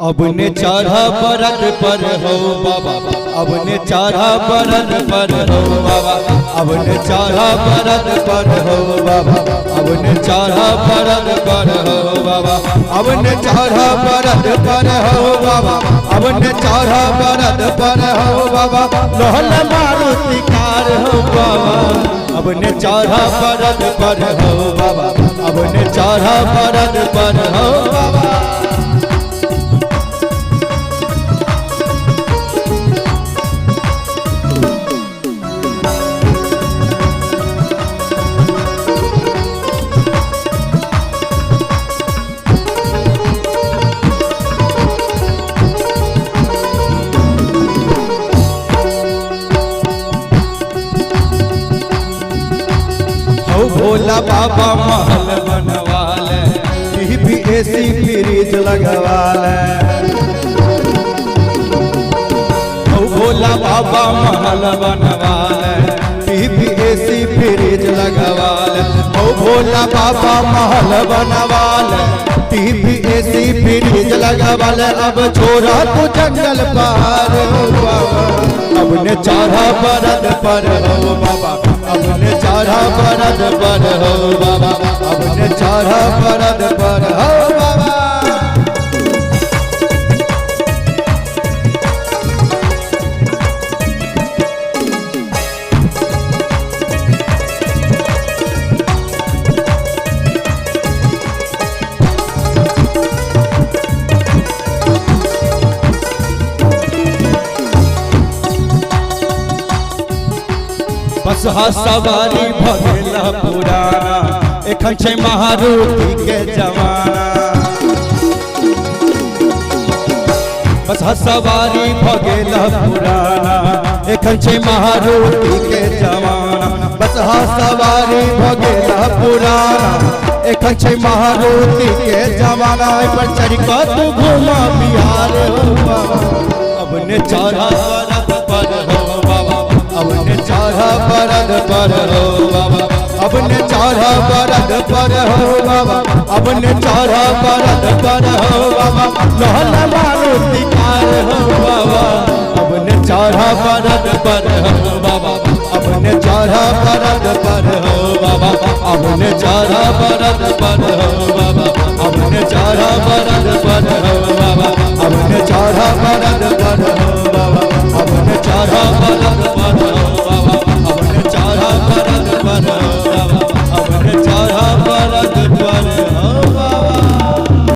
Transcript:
अब ने चढ़ा बरद पर हो बाबा, अब ने चढ़ा बरद पर हो बाबा, अब ने चढ़ा बरद पर हो बाबा, अब ने चढ़ा बरद पर हो बाबा, अब ने चढ़ा बरद पर हो बाबा, अब ने चढ़ा बरद पर हो बाबा, लोहल मारुति कार हो बाबा, अब ने चढ़ा बरद पर हो बाबा, अब ने चढ़ा बरद पर हो बाबा। भोला बाबा महल बनवाले, टीवी एसी फ्रिज लगवाले, भोला बाबा महल बनवाले, टीवी एसी फ्रिज लगवाले, भोला बाबा महल बनवाले, टीवी एसी फ्रिज लगवाले। अब छोरा तू जंगल पार हो बाबा, अब ने चढ़ा बरद पर हो बाबा, अब ने चढ़ा बरद पर हो बाबा, अब ने चढ़ा बरद पर हो बाबा। बस सवारी भगेला पुराना, एखन छै महारुति के जमाना, बस सवारी भगेला पुराना, एखन छै महारुति के जमाना, बस सवारी भगेला पुराना, एखन छै महारुति के जमाना। पर चढ़ के तू घूमा बिहार हो बाबा, अब ने चढ़ा बरद पर हो बाबा, अब ने चढ़ा बरद पर हो बाबा, अब ने चढ़ा बरद पर हो बाबा, अब ने चढ़ा बरद पर हो बाबा, लोहल मारुति कार हो बाबा, अब ने चढ़ा बरद पर हो बाबा, अब ने चढ़ा बरद पर हो बाबा, अब ने चढ़ा बरद पर हो बाबा, अब ने चढ़ा बरद पर हो बाबा, अब ने चढ़ा बरद पर हो बाबा, अब ने चढ़ा